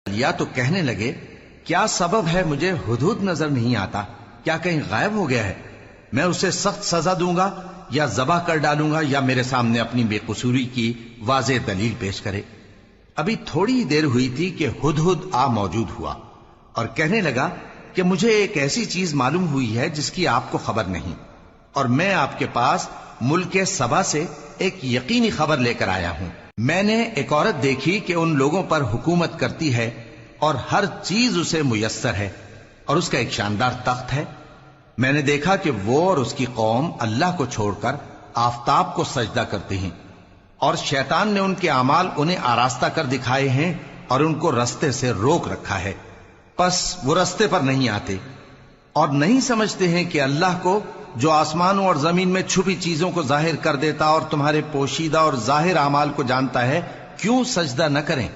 لیا تو کہنے لگے کیا سبب ہے مجھے ہدہد نظر نہیں آتا؟ کیا کہیں غائب ہو گیا ہے؟ میں اسے سخت سزا دوں گا یا ذبح کر ڈالوں گا یا میرے سامنے اپنی بے قصوری کی واضح دلیل پیش کرے۔ ابھی تھوڑی ہی دیر ہوئی تھی کہ ہدہد آ موجود ہوا اور کہنے لگا کہ مجھے ایک ایسی چیز معلوم ہوئی ہے جس کی آپ کو خبر نہیں، اور میں آپ کے پاس ملک سبا سے ایک یقینی خبر لے کر آیا ہوں۔ میں نے ایک عورت دیکھی کہ ان لوگوں پر حکومت کرتی ہے اور ہر چیز اسے میسر ہے، اور اس کا ایک شاندار تخت ہے۔ میں نے دیکھا کہ وہ اور اس کی قوم اللہ کو چھوڑ کر آفتاب کو سجدہ کرتے ہیں، اور شیطان نے ان کے اعمال انہیں آراستہ کر دکھائے ہیں اور ان کو رستے سے روک رکھا ہے، پس وہ رستے پر نہیں آتے اور نہیں سمجھتے ہیں کہ اللہ کو جو آسمانوں اور زمین میں چھپی چیزوں کو ظاہر کر دیتا اور تمہارے پوشیدہ اور ظاہر اعمال کو جانتا ہے، کیوں سجدہ نہ کریں؟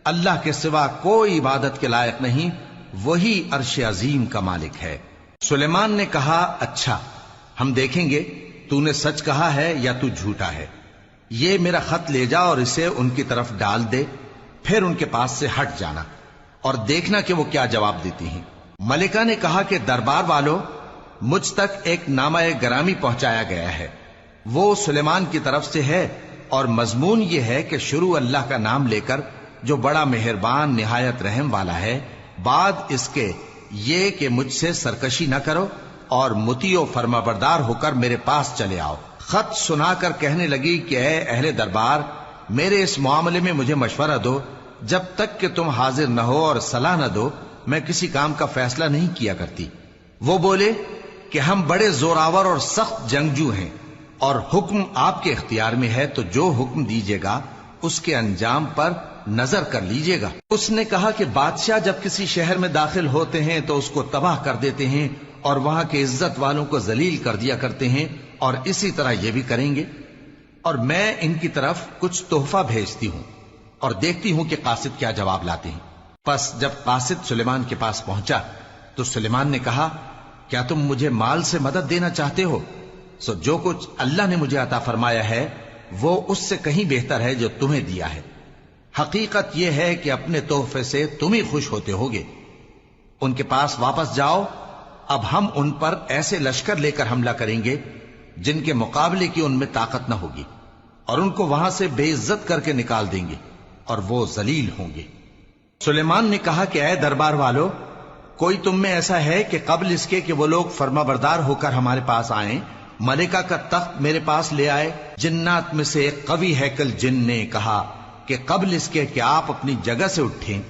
اللہ کے سوا کوئی عبادت کے لائق نہیں، وہی عرش عظیم کا مالک ہے۔ سلیمان نے کہا اچھا، ہم دیکھیں گے تو نے سچ کہا ہے یا تو جھوٹا ہے۔ یہ میرا خط لے جا اور اسے ان کی طرف ڈال دے، پھر ان کے پاس سے ہٹ جانا اور دیکھنا کہ وہ کیا جواب دیتی ہیں۔ ملکہ نے کہا کہ دربار والوں، مجھ تک ایک نامہ گرامی پہنچایا گیا ہے، وہ سلیمان کی طرف سے ہے، اور مضمون یہ ہے کہ شروع اللہ کا نام لے کر جو بڑا مہربان نہایت رحم والا ہے، بعد اس کے یہ کہ مجھ سے سرکشی نہ کرو اور مطیع و فرما بردار ہو کر میرے پاس چلے آؤ۔ خط سنا کر کہنے لگی کہ اے اہل دربار، میرے اس معاملے میں مجھے مشورہ دو، جب تک کہ تم حاضر نہ ہو اور صلاح نہ دو میں کسی کام کا فیصلہ نہیں کیا کرتی۔ وہ بولے کہ ہم بڑے زوراور اور سخت جنگجو ہیں، اور حکم آپ کے اختیار میں ہے، تو جو حکم دیجیے گا اس کے انجام پر نظر کر لیجیے گا۔ اس نے کہا کہ بادشاہ جب کسی شہر میں داخل ہوتے ہیں تو اس کو تباہ کر دیتے ہیں اور وہاں کے عزت والوں کو ذلیل کر دیا کرتے ہیں، اور اسی طرح یہ بھی کریں گے، اور میں ان کی طرف کچھ تحفہ بھیجتی ہوں اور دیکھتی ہوں کہ قاصد کیا جواب لاتے ہیں۔ پس جب قاصد سلیمان کے پاس پہنچا تو سلیمان نے کہا کیا تم مجھے مال سے مدد دینا چاہتے ہو؟ سو جو کچھ اللہ نے مجھے عطا فرمایا ہے وہ اس سے کہیں بہتر ہے جو تمہیں دیا ہے۔ حقیقت یہ ہے کہ اپنے تحفے سے تم ہی خوش ہوتے ہوگے۔ ان کے پاس واپس جاؤ، اب ہم ان پر ایسے لشکر لے کر حملہ کریں گے جن کے مقابلے کی ان میں طاقت نہ ہوگی، اور ان کو وہاں سے بے عزت کر کے نکال دیں گے اور وہ ذلیل ہوں گے۔ سلیمان نے کہا کہ اے دربار والو، کوئی تم میں ایسا ہے کہ قبل اس کے کہ وہ لوگ فرما بردار ہو کر ہمارے پاس آئیں، ملکہ کا تخت میرے پاس لے آئے؟ جنات میں سے ایک قوی ہیکل جن نے کہا کہ قبل اس کے کہ آپ اپنی جگہ سے اٹھیں